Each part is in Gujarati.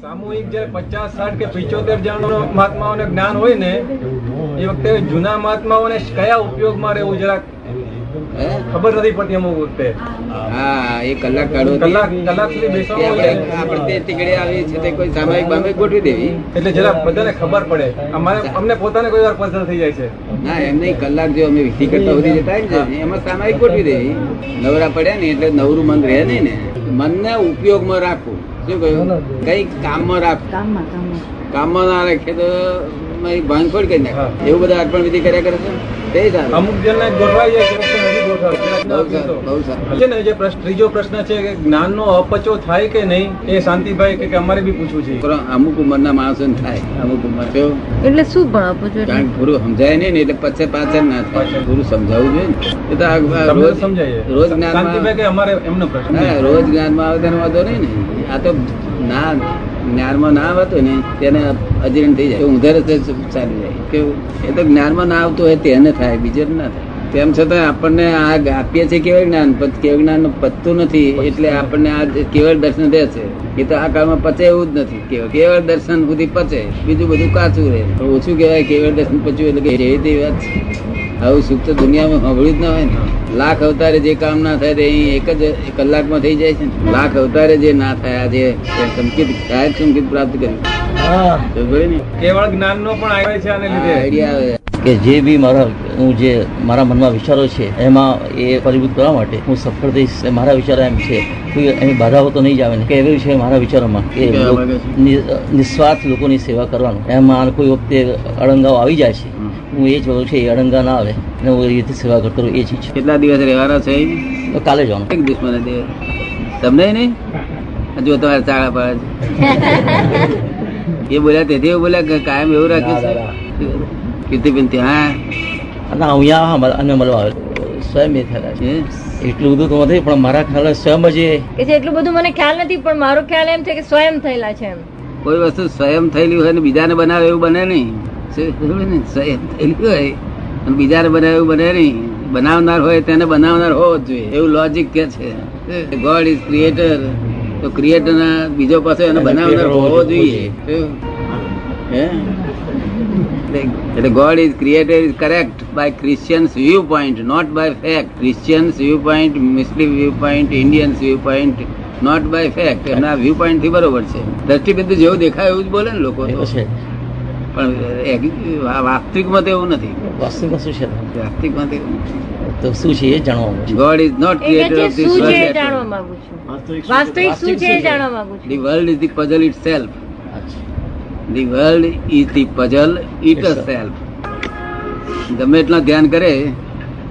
સામૂહિક જયારે 50, 60 કે 75 જણનો મહાત્માઓને જ્ઞાન હોય ને એ વખતે જૂના મહાત્માઓને કયા ઉપયોગમાં રહેવું જરાક ખબર નથી પડતી અમુક વખતે. હા, એ કલાક કાઢો, કલાક સુધી બેસવાનું આપણે તે ટીકડે આવી છે તે કોઈ સામાયિક બામાયિક ગોઠવી દેવી એટલે જરા બધાને ખબર પડે. અમને પોતાને કોઈ વાર પસંદ થઈ જાય છે. ના, એમ નહીં, કલાક જો અમે વિધિ કરતા સુધી જતા ને એમાં સામાયિક ગોઠવી દેવી. નવરા પડ્યા ને એટલે નવરું મન રહે નહીં ને, મનને ઉપયોગમાં રાખવું. શું કહ્યું? કઈક કામમાં રાખવું. કામમાં ના રાખે તો મારી ભાંગફોડ કરી નાખે. એવું બધા અર્પણ વિધિ કર્યા કરે છે તે સારું. અમુક જણને ગોઠવાઈ જાય છે, નથી ગોઠવાય. જે ત્રીજો પ્રશ્ન છે કે જ્ઞાનનો અપચો થાય કે નહીં, એ શાંતિભાઈ કે અમારે બી પૂછવું છે. અમુક ઉંમરના માણસો ને થાય, અમુક ઉંમર એટલે શું પણ અપચો? કારણ કે પૂરું સમજાય નહીં ને એટલે પછી પાછળ ના થાય. પૂરું સમજાવવું જોઈએ ને. એ તો રોજ સમજાય રોજ જ્ઞાન શાંતિભાઈ કે અમારે એમનો પ્રશ્ન. રોજ જ્ઞાનમાં આવે તેનો વાંધો નહીં ને. આ તો ના જ્ઞાનમાં ના આવતો ને તેને અજીર્ણ થઈ જાય, ઊંધા રસ્તે ચાલી જાય. કેવું? એ તો જ્ઞાનમાં ના આવતું હોય તેને થાય, બીજે ના થાય. તેમ છતાં આપણને આ આપીએ છીએ કેવળ જ્ઞાન, કેવળ જ્ઞાન પતતું નથી એટલે આપણને આ કેવળ દર્શન રહે છે. એ તો આ કાળમાં પચે એવું જ નથી. કેવળ દર્શન સુધી પચે, બીજું બધું કાચું રહે. ઓછું કહેવાય કેવળ દર્શન પચ્યું એટલે કે એવી તેવી વાત છે. આવું સુખ તો દુનિયામાં સાંભળ્યું જ ના હોય ને. લાખ અવતારે જે કામ ના થાય તે અહીં એક જ કલાકમાં થઈ જાય છે ને. લાખ અવતારે જે ના થાય આજે સંકેત પ્રાપ્ત કર્યું કેવળ જ્ઞાનનો પણ આવે છે આને લીધે આઈડિયા આવે કે જે બી મારા મનમાં વિચારો છે એમાં એ પરિભૂત કરવા માટે હું સફળ થઈશ. મારા વિચારો એમ છે કોઈ એની બાધાઓ તો નહીં જ આવે ને કે એવી છે મારા વિચારોમાં કે નિસ્વાર્થ લોકોની સેવા કરવાનું. એમાં કોઈ વખતે અડંગાઓ આવી જાય છે, હું એ જ કહું છું એ અડંગા ના આવે અને હું એ રીતે સેવા કરતો રહું. એ જ ઈચ્છા. કેટલા દિવસ રહેવાના છે? કાલે જવાનું. એક દુશ્મન તમને નહીં જો તમારે ચાળા પાડે છે એ બોલ્યા તેથી એવું બોલ્યા કે કાયમ એવું રાખ્યું છે કીર્તિબેન ત્યાં અહીંયા અને મળવા આવે સ્વયં એ થયેલા છે. એટલું બધું તો નથી પણ મારા ખ્યાલ સ્વયં જ એટલું બધું મને ખ્યાલ નથી પણ મારો ખ્યાલ એમ છે કે સ્વયં થયેલા છે. એમ કોઈ વસ્તુ સ્વયં થયેલી હોય ને બીજાને બનાવે એવું બને નહીં. સ્વયં થયેલી હોય અને બીજાને બનાવે એવું બને નહીં. બનાવનાર હોય તેને બનાવનાર હોવો જ જોઈએ એવું લોજિક કે છે. ગોડ ઇઝ ક્રિએટર તો ક્રિએટર ના બીજો પાસે એને બનાવનાર હોવો જોઈએ. એટલે God is creator is correct by Christians viewpoint, not by fact. Christians viewpoint, Muslim viewpoint, Indians viewpoint, not by fact. એના વ્યૂ પોઈન્ટ થી બરોબર છે. દ્રષ્ટિબિંદુ જેવું દેખાય એવું જ બોલે ને લોકો, પણ વાસ્તવિકમાં તો એવું નથી. વાસ્તવિકમાં શું છે? વાસ્તવિકમાં તો શું છે એ જાણવા. God is not creator of this world. જાણવા માંગુ છું વાસ્તવિક શું છે એ જાણવા માંગુ છું. The world is the puzzle itself. The world is the puzzle itself. ગમે એટલા ધ્યાન કરે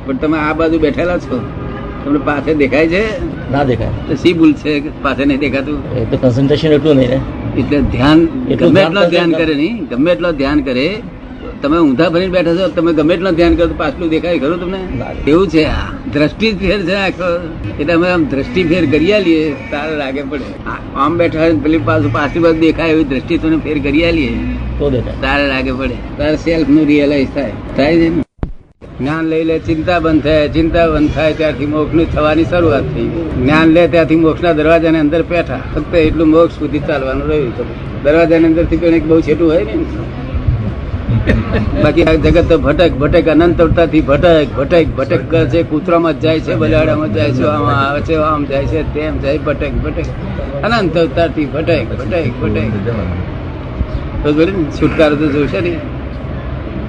પણ તમે આ બાજુ બેઠેલા છો, તમને પાસે દેખાય છે? ના દેખાય. તો શી ભૂલ છે પાસે નહીં દેખાતું? એ તો કન્સન્ટ્રેશન એટલું નહીં ને. એટલે ધ્યાન ગમે એટલો ધ્યાન કરે નહીં, ગમે એટલો ધ્યાન કરે તમે ઊંધા ભરીને બેઠા છો, તમે ગમે એટલો ધ્યાન કરો તો પાછલું દેખાય ખરું તમને? એવું છે આ દ્રષ્ટિ ફેર છે આખો. એટલે અમે આમ દ્રષ્ટિ ફેર કરી આલીએ તારે લાગે પડે. આમ બેઠા હોય પેલી પાછું પાછલી બાજુ દેખાય એવી દ્રષ્ટિ તમે ફેર કરી આલીએ તો દેખાય, તારે લાગે પડે. તારે સેલ્ફ નું રિયલાઇઝ થાય છે ને. જ્ઞાન લઈ લે ચિંતા બંધ થાય, ચિંતા બંધ થાય ત્યારથી મોક્ષ ની થવાની શરૂઆત થઈ. જ્ઞાન લે ત્યાંથી મોક્ષ ના દરવાજા ની અંદર બેઠા, ફક્ત એટલું મોક્ષ સુધી ચાલવાનું રહ્યું. દરવાજા ની અંદર થી પણ બહુ છેટું હોય ને. બાકી આ જગત તો ભટક ભટક અનંત અવતારથી ભટક ભટક ભટક કરે છે. કૂતરામાં જાય છે, બલાડામાં જાય છે, આમાં આવે છે, આમ જાય છે, તેમ જાય, ભટક ભટક અનંત અવતારથી ભટક ભટક ભટક. છુટકારો તો જોશે ને.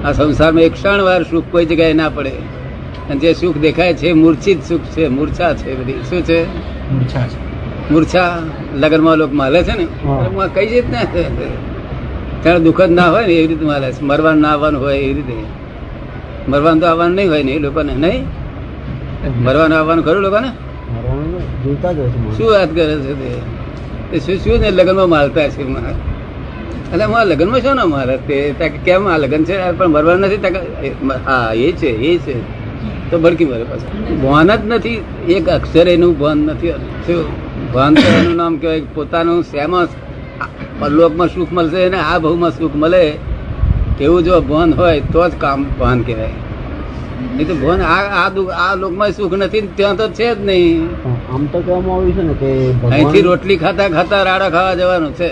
આ સંસારમાં એક ક્ષણ વાર સુખ કોઈ જગ્યાએ ના પડે. અને જે સુખ દેખાય છે મૂર્છિત સુખ છે, મૂર્છા છે બધી. શું છે? મૂર્છા. લગ્નમાં લોકો માલે છે ને, કઈ જ ને ત્યારે દુઃખ જ ના હોય ને એવી રીતે માલે છે. મરવાનું ના આવવાનું હોય એવી રીતે. મરવાનું તો આવવાનું નહીં હોય ને એ લોકોને. નહીં મરવાનું આવવાનું ખરું લોકોને? શું વાત કરે છે તે? શું શું ને લગ્નમાં માલતા છે? એટલે મારા લગ્નમાં શું ના મારે તે? કેમ આ લગ્ન છે પણ મરવાનું નથી? હા એ છે એ છે તો ભડકી મરે પાછું. ભાન જ નથી, એક અક્ષર એનું ભાન નથી. શું ભાન તો એનું નામ કહેવાય પોતાનું શેમાં પરલોકમાં સુખ મળશે અને આ ભાવમાં સુખ મળે એવું જો ભાન હોય તો જ કામ ભાન કહેવાય. નહીં તો ભાન આ લોકમાં સુખ નથી ત્યાં તો છે જ નહીં. આમ તો કહેવામાં આવ્યું છે ને કે અહીંથી રોટલી ખાતા ખાતા રાડા ખાવા જવાનું છે.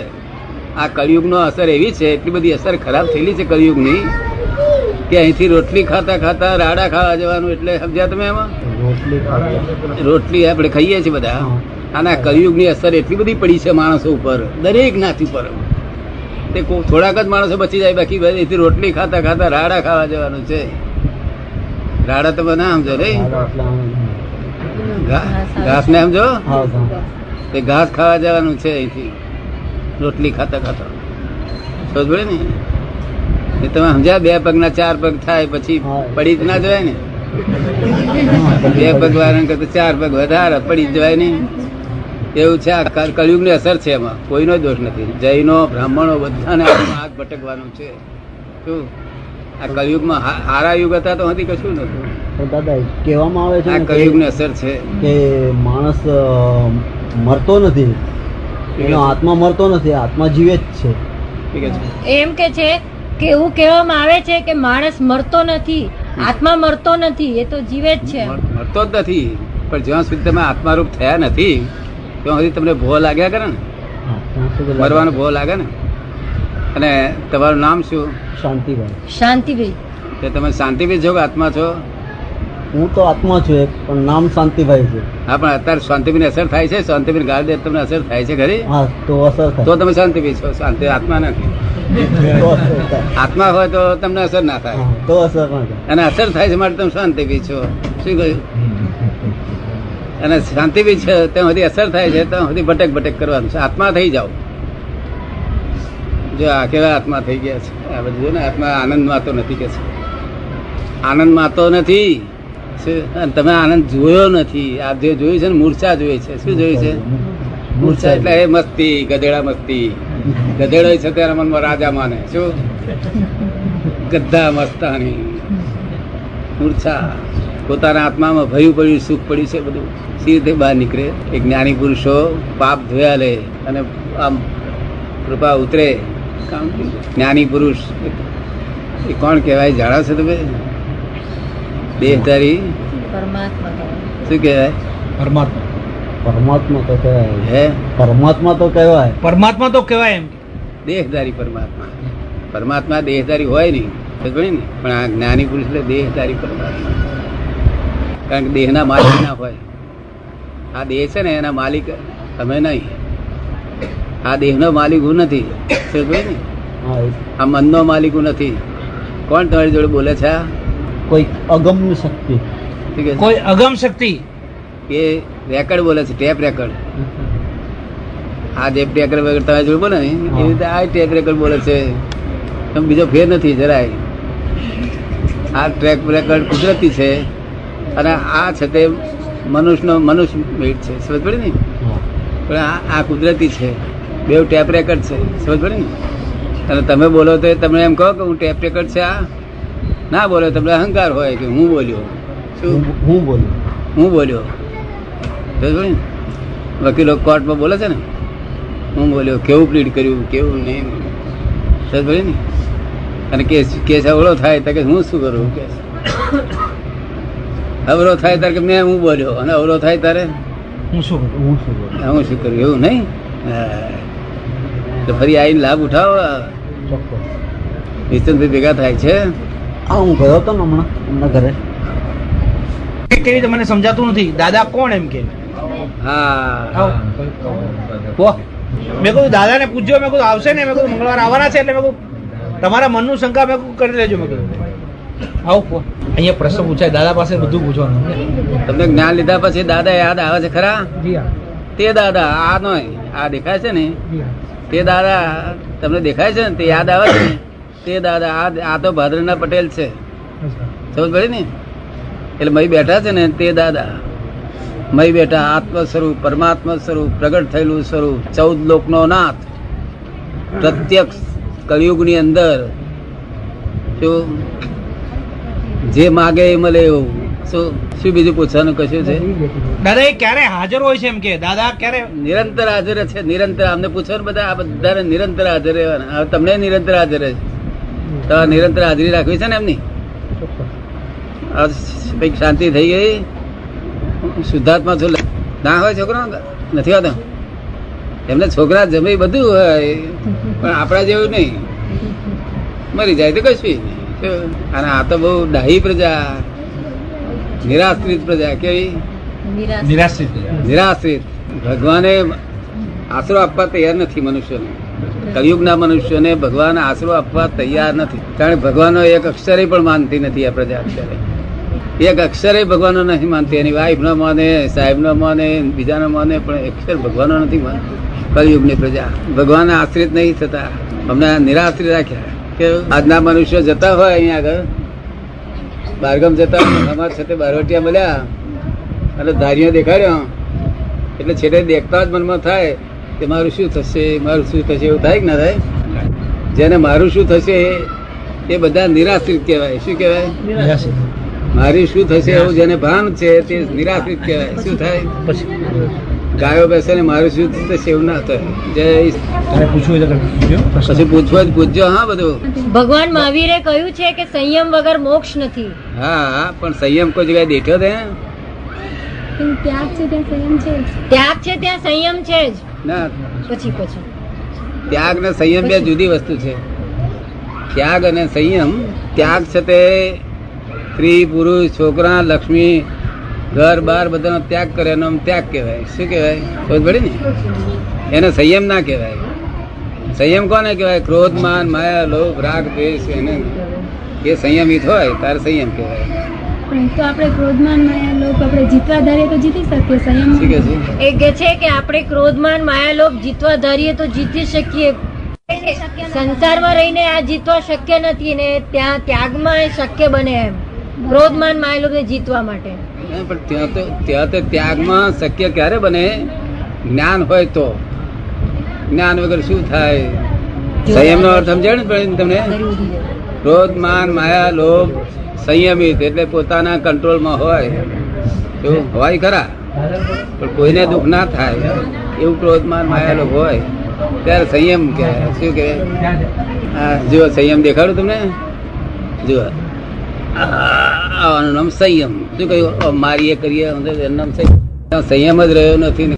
આ કળિયુગનો અસર એવી છે, એટલી બધી અસર ખરાબ થયેલી છે કળિયુગની, કે અહીંથી રોટલી ખાતા ખાતા રાડા ખાવા જવાનું. એટલે સમજ્યા તમે એમાં? રોટલી આપણે ખાઈએ છીએ બધા, અને આ કળિયુગની અસર એટલી બધી પડી છે માણસો ઉપર, દરેક જ્ઞાતિ પર. તે થોડાક જ માણસો બચી જાય, બાકી અહીંથી રોટલી ખાતા ખાતા રાડા ખાવા જવાનું છે. રાડા તમે ના સમજો રે, ઘાસ ને સમજો, તે ઘાસ ખાવા જવાનું છે અહીંથી રોટલી ખાતા ખાતા. સમજ ને? તમે સમજ્યા? 2 પગના 4 પગ થાય પછી પડી જ ના જવાય ને. 2 પગ વાળા કરતા 4 પગ વધારે પડી જ જવાય નહીં. એવું છે. આ કળિયુગની અસર છે, એમાં કોઈનો દોષ નથી. જૈનો બ્રાહ્મણો બધાને હાથ ભટકવાનું છે. શું આ કળિયુગમાં હારા યુગ હતા તો હતી કશું નતું. દાદા કહેવામાં આવે છે આ કળિયુગની અસર છે કે માણસ મરતો નથી, એનો આત્મા મરતો નથી, આત્મા જીવે જ છે. ઠીક છે. એમ કે છે કે એવું કહેવામાં આવે છે કે માણસ મરતો નથી, આત્મા મરતો નથી, એ તો જીવે જ છે. મરતો જ નથી, પણ જ્યાં સુધી તમે આત્મારૂપ થયા નથી ત્યાં સુધી તમને ભો લાગ્યા કરે ને, મરવાનો ભો લાગે ને. અને તમારું નામ શું? શાંતિભાઈ. શાંતિભાઈ. કે તમે શાંતિભાઈ છો કે આત્મા છો? હું તો આત્મા છું એક, પણ નામ શાંતિભાઈ છે. હા, પણ અત્યારે શાંતિભાઈ અસર થાય છે? શાંતિભાઈ ગાળ દે તમને અસર થાય છે ખરી? હા, તો અસર થાય. તો તમે શાંતિભાઈ છો, શાંતિ આત્મા નથી. તો અસર થાય. આત્મા હોય તો તમને અસર ના થાય, હા, તો અસર ના થાય. અને અસર થાય છે માટે તમે શાંતિભાઈ છો. શું કહ્યું? અને શાંતિભાઈ છે ત્યાં સુધી અસર થાય છે, ત્યાં સુધી ભટક ભટક કરવાનું છે. આત્મા થઈ જાઓ. જો આ કેવા આત્મા થઈ ગયા છે આ બધું. ને આત્મા આનંદમાં તો નથી કે છે, આનંદમાં તો નથી. અને તમે આનંદ જોયો નથી. આ જે જોયું છે ને મૂર્છા જોઈ છે. શું જોયું છે? મૂર્છા એટલે એ મસ્તી, ગધેડા મસ્તી. ગધેડો છે તેના મનમાં રાજા માને. શું? ગધા મસ્તાની મૂર્છા. પોતાના આત્મામાં ભયું પડ્યું, સુખ પડ્યું છે બધું. સી રીતે બહાર નીકળે? એ જ્ઞાની પુરુષો પાપ ધોયા લે અને આમ કૃપા ઉતરે. જ્ઞાની પુરુષ એ કોણ કહેવાય જાણો છો તમે? દેહધારી પરમાત્મા. શું કહેવાય? પરમાત્મા. પરમાત્મા તો કહેવાય. હે? પરમાત્મા તો કહેવાય. પરમાત્મા તો કહેવાય એમ. દેહધારી પરમાત્મા. પરમાત્મા દેહધારી હોય નહીં, સમજ ને? પણ આ જ્ઞાની પુરુષ એટલે દેહધારી પરમાત્મા. કારણ કે દેહના માલિક ના હોય. આ દેહ છે ને એના માલિક તમે નહીં. આ દેહનો માલિક હું નથી, સમજ ને? હા, આ મનનો માલિક હું નથી. કોણ તમારી જોડે બોલે છે? આ કોઈ અગમ્ય શક્તિ. ઠીક છે. કોઈ અગમ શક્તિ. એ રેકર્ડ બોલે છે, ટેપ રેકર્ડ. આ જે ટેપ રેકર્ડ તમારી જોડે બોલે ને એવી રીતે આ ટેપ રેકર્ડ બોલે છે. બીજો ફેર નથી જરાય. આ ટેપ રેકર્ડ કુદરતી છે અને આ છે તે મનુષ્ય મેડ છે. સમજ પડી ને? હા. પણ આ કુદરતી છે. બે ટેપ રેકર્ડ છે. સમજ પડી ને? અને તમે બોલો તો તમે એમ કહો કે હું ટેપ રેકર્ડ છે. આ ના બોલો તમને અહંકાર હોય કે હું બોલ્યો. શું? હું બોલું. હું બોલ્યો. વકીલો કોર્ટમાં બોલે છે ને હું બોલ્યો, કેવું પ્લીડ કર્યું, કેવું નહીં. સમજ પડી ને? અને કેસ અવળો થાય તો કે હું શું કરું? કે અવળો થાય ત્યારે કે મેં હું બોલ્યો, અને અવળો થાય ત્યારે હું શું બોલું. હું શું કરું? એવું નહીં. તો ફરી આવીને લાભ ઉઠાવો. ચોક્કસ. નિશ્ચિતભાઈ ભેગા થાય છે. હા, હું ગયો હતો ને હમણાં એમના ઘરે. કેવી રીતે મને સમજાતું નથી. દાદા કોણ એમ કે? હા, મેં કહ્યું દાદાને પૂછજો. મેં કહ્યું આવશે ને. મેં કહ્યું મંગળવાર આવવાના છે એટલે મેં કહ્યું તમારા મનનું શંકા મેં કહ્યું કરી લેજો. મેં કહ્યું આવો અહીંયા પ્રશ્ન પૂછાય, દાદા પાસે બધું પૂછવાનું. તમને જ્ઞાન લીધા પછી દાદા યાદ આવે છે ખરા? તે દાદા આ નહીં, આ દેખાય છે ને તે દાદા તમને દેખાય છે ને તે યાદ આવે છે ને તે દાદા. આ તો ભાદરના પટેલ છે. સમજ પડી ને? એટલે મય બેઠા છે ને તે દાદા. મય બેઠા આત્મ સ્વરૂપ, પરમાત્મા સ્વરૂપ, પ્રગટ થયેલું સ્વરૂપ, 14 લોકનો નાથ, પ્રત્યક્ષ કળિયુગની અંદર. શું જે માગે એ મળે એવું. શું બીજું પૂછવાનું કશું છે? દાદા એ ક્યારે હાજર હોય છે એમ કે? દાદા ક્યારે? નિરંતર હાજર છે. નિરંતર. અમને પૂછો ને બધા, આ બધાને નિરંતર હાજર રહેવાના. હવે તમને નિરંતર હાજર છે. તો નિરંતર હાજરી રાખવી છે ને એમની. કઈક શાંતિ થઈ ગઈ. શુદ્ધાત્મા છો ના હોય છોકરો? નથી હોતો. એમને છોકરા જમે બધું હોય પણ આપણા જેવું નહીં, મરી જાય તો કશું નહીં. અને આ તો બહુ ડાહી પ્રજા, નિરાશ્રિત પ્રજા. કેવી? નિરાશ્રિત. ભગવાને આશરો આપવા તૈયાર નથી મનુષ્યને. કલયુગના મનુષ્યોને ભગવાન આશરો આપવા તૈયાર નથી, કારણ કે ભગવાનનો એક અક્ષરે પણ માનતી નથી આ પ્રજા. અક્ષરે એક અક્ષરે ભગવાનનો નથી માનતી. એની વાઈફ ન માને, સાહેબ ન માને, બીજાનો માને, પણ અક્ષર ભગવાનનો નથી માનતી. કલયુગની પ્રજા ભગવાનને આશ્રિત નહીં થતા, અમને નિરાશ્રિત રાખ્યા. કે આજના મનુષ્યો જતા હોય અહીંયા આગળ બારગામ જતા અમારા સાથે બારવટિયા મળ્યા અને ધારીઓ દેખાડ્યો એટલે છેલ્લે દેખતા જ મનમાં થાય કે મારું શું થશે, મારું શું થશે, એવું થાય કે ના થાય? જેને મારું શું થશે એ બધા નિરાશ્રિત કહેવાય. શું કહેવાય? મારી શું થશે એવું જેને ભાન છે તે નિરાશ્રિત કહેવાય. શું થાય? ગાયો બેસે ને મારું શું થશે એવું ના થાય. જય પછી પૂછવું પૂછજો. હા, બધું ભગવાન મહાવીરે કહ્યું છે કે સંયમ વગર મોક્ષ નથી. હા, પણ સંયમ કોઈ જગ્યાએ દેખ્યો તે? ત્યાગ છે ત્યાં સંયમ છે જ. ના, પછી ત્યાગ ને સંયમ બે જુદી વસ્તુ છે. ત્યાગ અને સંયમ, ત્યાગ છે તે સ્ત્રી પુરુષ છોકરા લક્ષ્મી ઘર બાર બધાનો ત્યાગ કરે એનો ત્યાગ કહેવાય. શું કહેવાય? ખબર પડી ને? એને સંયમ ના કહેવાય. સંયમ કોને કહેવાય? ક્રોધ માન માયા લોભ રાગ દ્વેષ, એને એ સંયમિત હોય તારે સંયમ કહેવાય. તો આપણે ક્રોધમાન માયા લોભ આપણે જીતવા ધારીએ તો જીતી શકીએ. સંયમ શું કે છે? એ કહે છે કે આપણે ક્રોધમાન માયાલોભ જીતવા ધારીએ તો જીતી શકીએ. સંસારમાં રહીને આ જીતવા શક્ય નથી ને ત્યાં ત્યાગમાં એ શક્ય બને એમ. ક્રોધમાન માયાલોભ જીતવા માટે પણ ત્યાં તો ત્યાગમાં શક્ય ક્યારે બને? જ્ઞાન હોય તો. જ્ઞાન વગર શું થાય? સંયમ નો અર્થ સમજાય ને તમને? ક્રોધ માન માયા લોભ સંયમિત એટલે પોતાના કંટ્રોલમાં હોય. એવું હોય ખરા, પણ કોઈને દુઃખ ના થાય એવું ક્રોધ માન માયા લોભ હોય ત્યારે સંયમ કહેવાય. શું કહેવાય? હા, જુઓ સંયમ દેખાડું તમને. જુઓ આનું નામ સંયમ. શું કહ્યું? મારી એ કરીએ એનું નામ સંયમ. સંયમ જ રહ્યો નથી.